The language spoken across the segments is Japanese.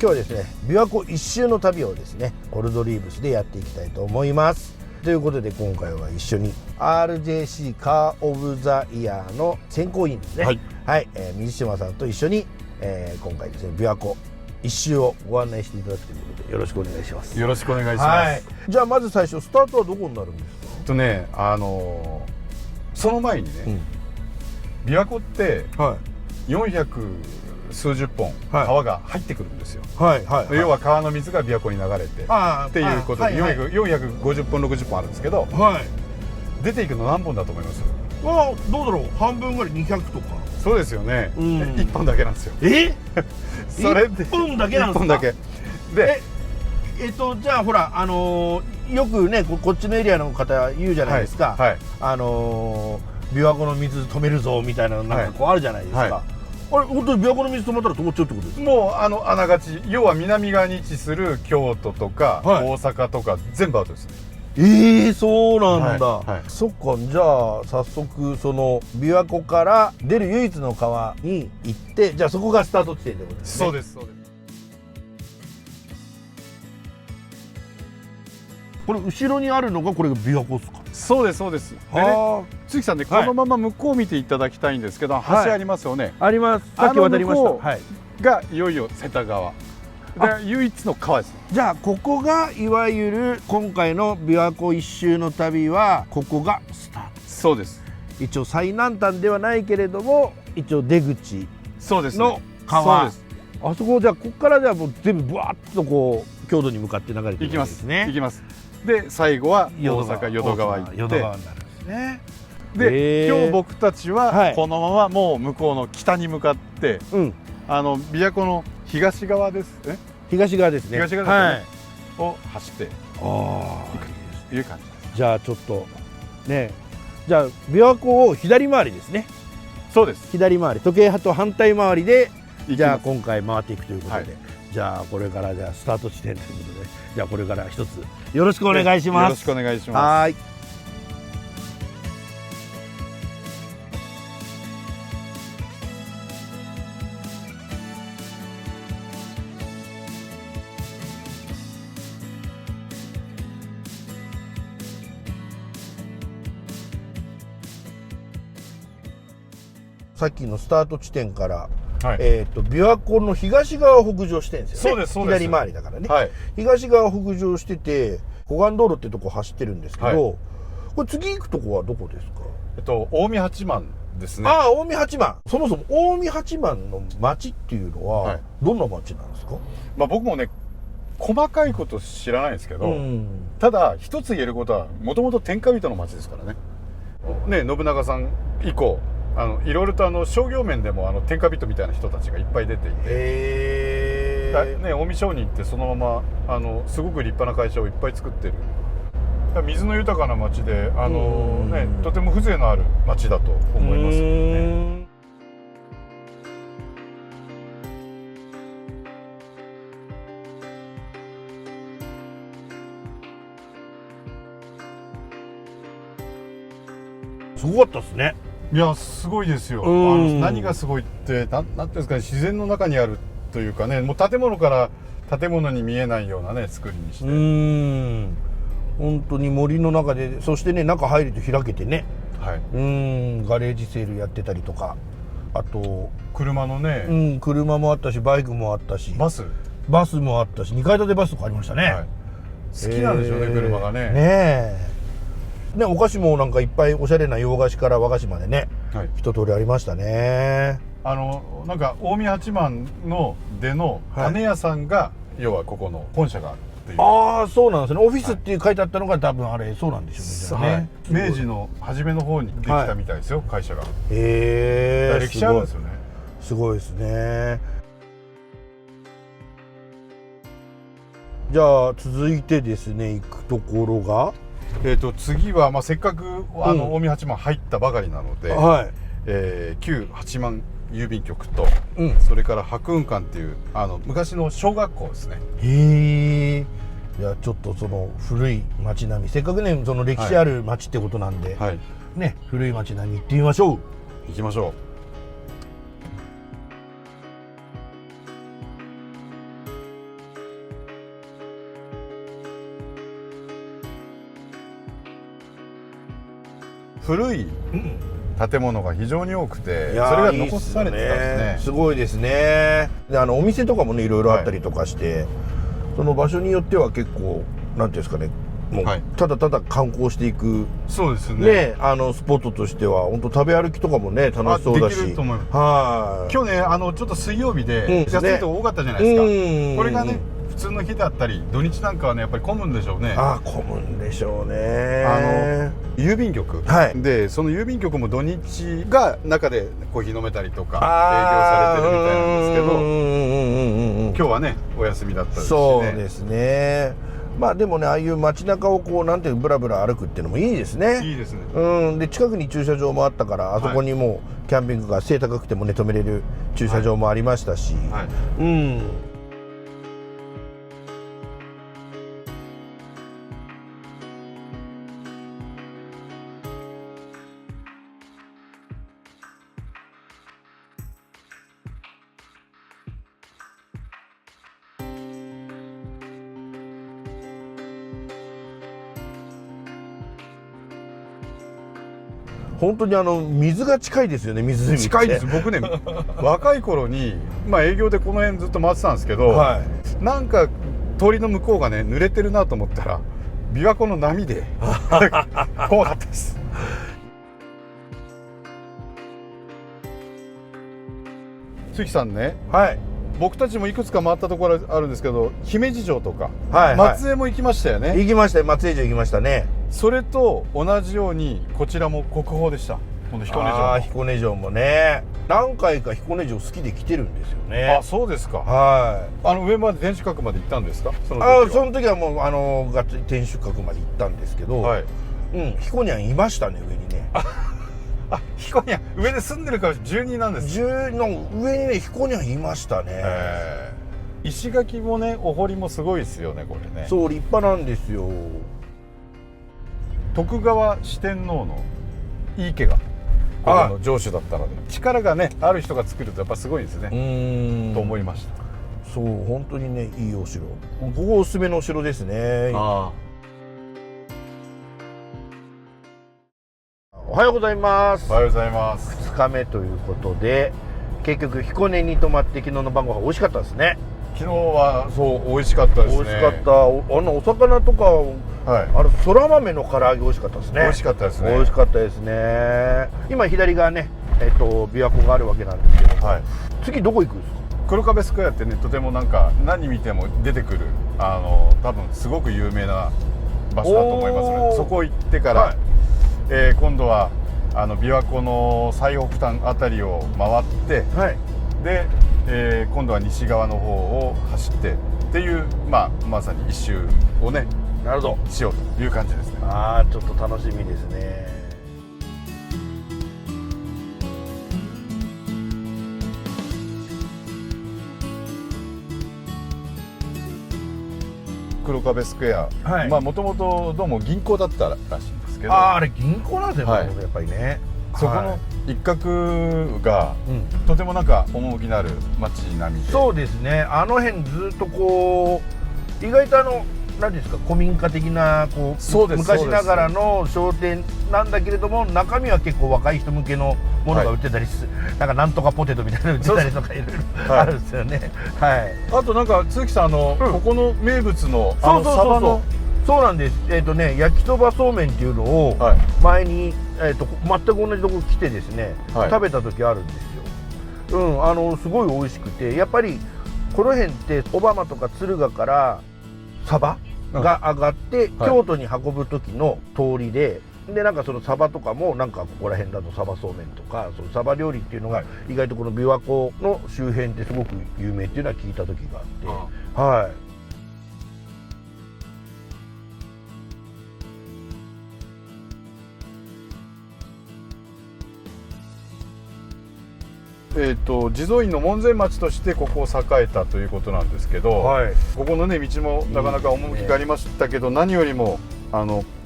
日はですね琵琶湖一周の旅をですねコルドリーブスでやっていきたいと思います。ということで今回は一緒に RJC カーオブザイヤーの選考委員ですね、はい、水島さんと一緒に、今回ですね琵琶湖一周をご案内していただくということでよろしくお願いします。よろしくお願いします。はい、じゃあまず最初スタートはどこになるんですか？その前にね、琵琶湖って400数十本川が入ってくるんですよ。要は川の水が琵琶湖に流れてっていうことで450本60本あるんですけど、出ていくの何本だと思います？どうだろう、半分ぐらい200とか。そうですよね。1本だけなんですよ。それで1本だけなんですか？1本だけで、じゃあほらよくねこっちのエリアの方言うじゃないですか、琵琶湖の水止めるぞみたいななんかこうあるじゃないですか。あれ本当に琵琶湖の水止まったら止まっちゃうってことですか？もうあながち要は南側に位置する京都とか大阪とか全部アウトですね。そうなんだ。そっか、じゃあ早速その琵琶湖から出る唯一の川に行って、じゃあそこがスタート地点ってことですね。そうですそうです。これ後ろにあるのがこれが琵琶湖ですか？そうですそうです。でね、鈴木さんね、このまま向こう見ていただきたいんですけど、橋ありますよね。あります。さっき渡りました。がいよいよ瀬田川で唯一の川です。じゃあここがいわゆる今回の琵琶湖一周の旅はここがスタート。そうです。一応最南端ではないけれども一応出口の川。あそこじゃあここからじゃあもう全部ブワッとこう郷土に向かって流れていくんですね。行きます。で最後は大阪淀川行って淀川になるんですね。で今日僕たちはこのままもう向こうの北に向かって、琵琶湖の東側ですね。東側ですね。東側ですね。を走っていくという感じです。じゃあちょっとね、じゃあ琵琶湖を左回りですね。そうです。左回り、時計と反対回りでじゃあ今回回っていくということで、じゃあこれからじゃあスタート地点ということで、じゃあこれから一つよろしくお願いします。よろしくお願いします。さっきのスタート地点から、琵琶湖の東側を北上してるんですよね。左回りだからね、東側を北上してて湖岸道路っていうとこ走ってるんですけど、これ次行くとこはどこですか？近江八幡ですね。近江八幡。そもそも近江八幡の町っていうのはどんな町なんですか？僕もね細かいこと知らないんですけど、ただ一つ言えることはもともと天下人の町ですからね。信長さん以降いろいろと商業面でも天下人みたいな人たちがいっぱい出ていて、近江商人ってそのまますごく立派な会社をいっぱい作ってる。水の豊かな町でとても風情のある町だと思いますよね。すごかったですね。いやすごいですよ。何がすごいってなんていうんですかね、自然の中にあるというかね、もう建物から建物に見えないようなね作りにして。本当に森の中で、そしてね中入ると開けてね、ガレージセールやってたりとか、あと車のね、車もあったしバイクもあったしバスもあったし2階建てバスとかありましたね。好きなんでしょうね、車がね。お菓子もなんかいっぱいおしゃれな洋菓子から和菓子までね、一通りありましたね。なんか近江八幡の出の種屋さんが、要はここの本社があるっていう。そうなんですね。オフィスっていう書いてあったのが多分あれそうなんでしょうね。明治の初めの方にできたみたいですよ、会社が。歴史あるんですよね。すごいですね。じゃあ続いてですね行くところが次は、せっかく近江八幡入ったばかりなので、旧八幡郵便局と、それから白雲館っていう昔の小学校ですね。いやちょっとその古い町並み、せっかくねその歴史ある町ってことなんで、ね、古い町並み行ってみましょう。行きましょう。古い建物が非常に多くて、それが残されてたんですね。すごいですね。でお店とかもねいろいろあったりとかして、その場所によっては結構なんていうんですかね、もうただただ観光していく、そうですね、スポットとしては本当食べ歩きとかもね楽しそうだし、できると思います。はい。今日ねちょっと水曜日で安いとこ多かったじゃないですか。これがね普通の日だったり土日なんかはねやっぱり混むんでしょうね。混むんでしょうね。郵便局、でその郵便局も土日が中でコーヒー飲めたりとか営業されてるみたいなんですけど、今日はねお休みだったですしね。そうですね。まあでもね、ああいう街中をこうなんていうブラブラ歩くっていうのもいいですね。いいですね。で近くに駐車場もあったから、あそこにもキャンピングカー背高くてもね止めれる駐車場もありましたし、本当に水が近いですよね。湖って近いです。僕ね若い頃に、営業でこの辺ずっと回ってたんですけど、なんか通りの向こうがね濡れてるなと思ったら琵琶湖の波で怖かったです。関さんね、僕たちもいくつか回ったところあるんですけど、姫路城とか、松江も行きましたよね。行きましたよ。松江城行きましたね。それと同じようにこちらも国宝でした。この彦根城。彦根城もね、何回か彦根城好きで来てるんですよね。そうですか。上まで天守閣まで行ったんですか。その時はもうがっつり天守閣まで行ったんですけど、彦根はいましたね、上にね。彦根上で住んでるから住人なんです。上にね彦根はいましたね。石垣もねお堀もすごいですよね、これね。そう立派なんですよ。徳川四天王の井伊家がここの城主だったので、力がねある人が作るとやっぱすごいですねと思いました。そう本当にねいいお城、ここおすすめのお城ですね。おはようございます。おはようございます。2日目ということで、結局彦根に泊まって昨日の晩ご飯美味しかったですね。昨日はそう美味しかったですね。美味しかった。お魚とか、そら豆の唐揚げ美味しかったですね。美味しかったですね。美味しかったですね。今左側ね琵琶湖があるわけなんですけど、次どこ行くんですか。黒壁スクエアってね、とてもなんか何見ても出てくる多分すごく有名な場所だと思いますので、そこ行ってから、今度は琵琶湖の最北端あたりを回って、で、今度は西側の方を走ってっていう、まさに一周をねしようという感じですね。ちょっと楽しみですね。黒壁スクエア、もともとどうも銀行だったらしいんですけど、あれ銀行なんですよ、やっぱりね。そこの一角が、とてもなんか趣のある街並みで、そうですね。あの辺ずっとこう意外と何ですか、古民家的なこう昔ながらの商店なんだけれども、中身は結構若い人向けのものが売ってたりする、なんとかポテトみたいなの売ってたりとかいろいろあるんですよね。あとなんか都築さんここの名物のサバの、そうなんです。焼きそばそうめんっていうのを前に全く同じとこ来てですね、食べた時あるんですよ。すごい美味しくて、やっぱりこの辺って小浜とか敦賀からサバが上がって京都に運ぶ時の通りで、なんかそのサバとかもなんかここら辺だとサバそうめんとか、そのサバ料理っていうのが意外とこの琵琶湖の周辺ってすごく有名っていうのは聞いた時があって、地蔵院の門前町としてここを栄えたということなんですけど、ここのね道もなかなか趣がありましたけど、何よりも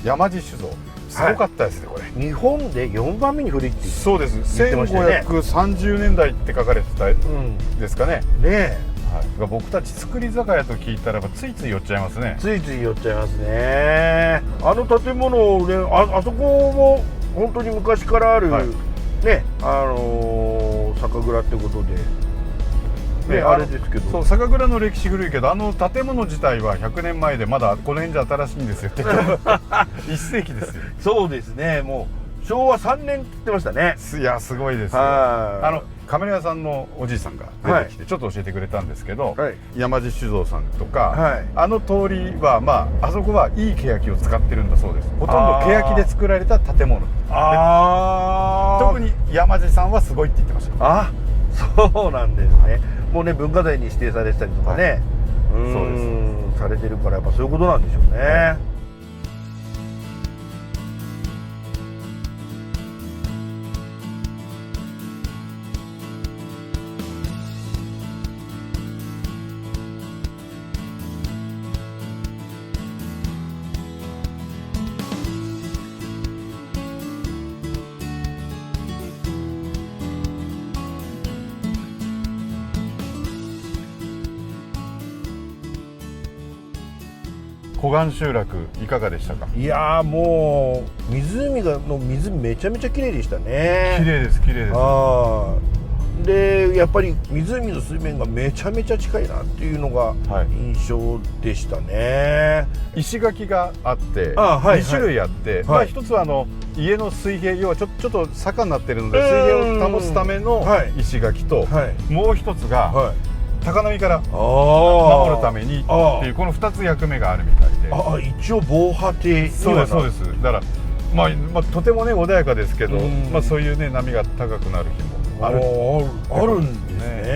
山地酒造すごかったですね。これ日本で4番目に古いって言ってましたね。そうです。1530年代って書かれてたですかね。僕たち造り酒屋と聞いたらついつい寄っちゃいますね。ついつい寄っちゃいますね。あの建物をね、あそこも本当に昔からある、はいね酒蔵ってことで、ね、あれですけど、そう酒蔵の歴史古いけど建物自体は100年前でまだこの辺じゃ新しいんですよって1世紀ですよ。そうですね、もう昭和3年って言ってましたね。いやすごいですよ。カメラ屋さんのおじいさんが出てきてちょっと教えてくれたんですけど、はい、山地酒造さんとか、はい、通りはあそこはいい欅を使ってるんだそうです。ほとんど欅で作られた建物。特に山地さんはすごいって言ってました。あ、そうなんですね。もうね文化財に指定されてたりとかね、はい、そうですされてるからやっぱそういうことなんでしょうね。湖岸集落いかがでしたか？いやーもう湖の水めちゃめちゃ綺麗でしたね。綺麗です綺麗です。でやっぱり湖の水面がめちゃめちゃ近いなっていうのが印象でしたね。石垣があって2種類あって、一つは家の水平、要はちょっと坂になってるので水平を保つための石垣と、もう一つが、高波から守るためにっていうこの2つ役目があるみたいで、一応防波堤。そうですそうです。だからとてもね穏やかですけど、そういうね波が高くなる日もあるんですね。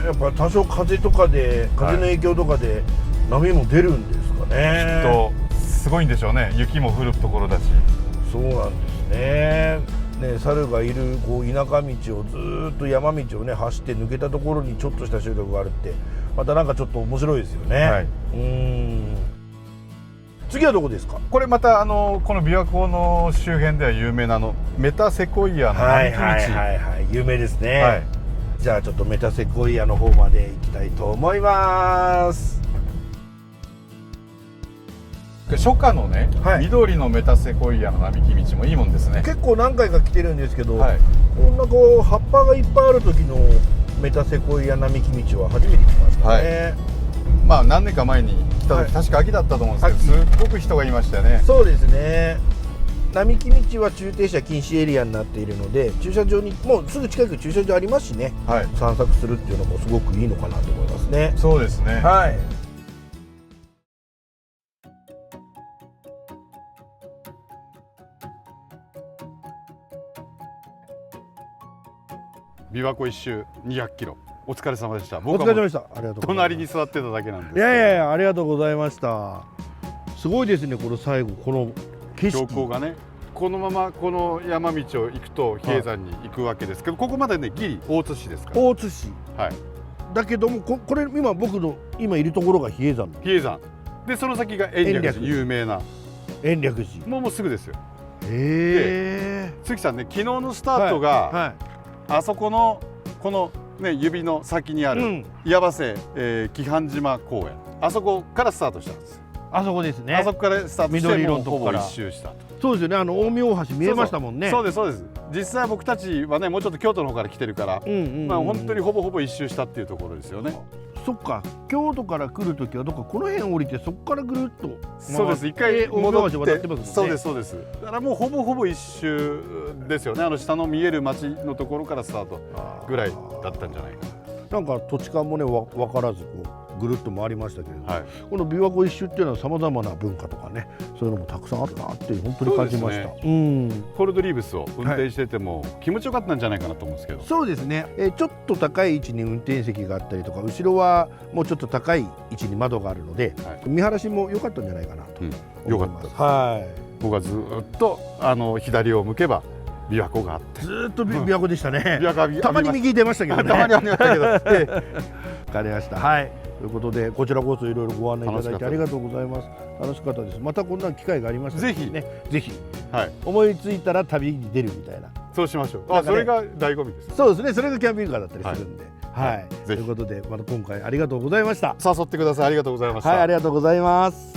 やっぱ多少風とかで風の影響とかで波も出るんですかね。きっとすごいんでしょうね。雪も降るところだし。そうなんですね。猿がいる田舎道をずっと山道をね走って抜けたところにちょっとした集落があるってまたなんかちょっと面白いですよね。はい、次はどこですか？これまたこの琵琶湖の周辺では有名なメタセコイアの並木道。有名ですね。はい、じゃあちょっとメタセコイアの方まで行きたいと思います。初夏のね、緑のメタセコイアの並木道もいいもんですね。結構何回か来てるんですけど、こんな葉っぱがいっぱいある時のメタセコイア並木道は初めて来ましたね。何年か前に来た時、確か秋だったと思うんですけど、すっごく人がいましたよね。そうですね。並木道は駐停車禁止エリアになっているので、駐車場にもうすぐ近く駐車場ありますしね、散策するっていうのもすごくいいのかなと思いますね。そうですね。はい。琵琶湖一周200キロお疲れ様でした。お疲れ様でした。ありがとうございます。隣に座ってただけなんですけど。いやありがとうございました。すごいですね。この最後この景色、標高がね、このままこの山道を行くと比叡山に行くわけですけど、ここまでねギリ大津市ですから。大津市。はい。だけどもこれ今僕の今いるところが比叡山。比叡山。でその先が延暦寺、有名な延暦寺。もうすぐですよ。鈴木さんね、昨日のスタートが、あそこのこのね指の先にある岩場瀬紀範島公園、あそこからスタートしたんです。あそこですね。あそこからスタートして緑色のとこからほぼ一周したと。そうですよね。近江大橋見えましたもんね。そうですそうです。実際僕たちはねもうちょっと京都の方から来てるから、本当にほぼ一周したっていうところですよね。そっか、京都から来るときはどっかこの辺降りてそこからぐるっとそうです、一回戻って渡ってますもんね。そうですそうです。だからもうほぼ一周ですよね。下の見える町のところからスタートぐらいだったんじゃないかな。なんか土地勘もね分からずぐるっと回りましたけれども、この琵琶湖一周っていうのはさまざまな文化とかね、そういうのもたくさんあるなって本当に感じました。コルドリーブスを運転してても気持ちよかったんじゃないかなと思うんですけど。そうですね。ちょっと高い位置に運転席があったりとか、後ろはもうちょっと高い位置に窓があるので、見晴らしも良かったんじゃないかなと思います。僕はずっと左を向けば琵琶湖があって、ずっと琵琶湖でしたね。たまに右出ましたけどね。たまにありましたけど。わかりました。はい。ということでこちらこそいろいろご案内いただいてありがとうございます。楽しかったです。またこんな機会がありましたらぜひ思いついたら旅に出るみたいな。そうしましょう。それが醍醐味です。そうですね。それがキャンピングカーだったりするんで。はい。ということでまた今回ありがとうございました。誘ってください。ありがとうございました。はい、ありがとうございます。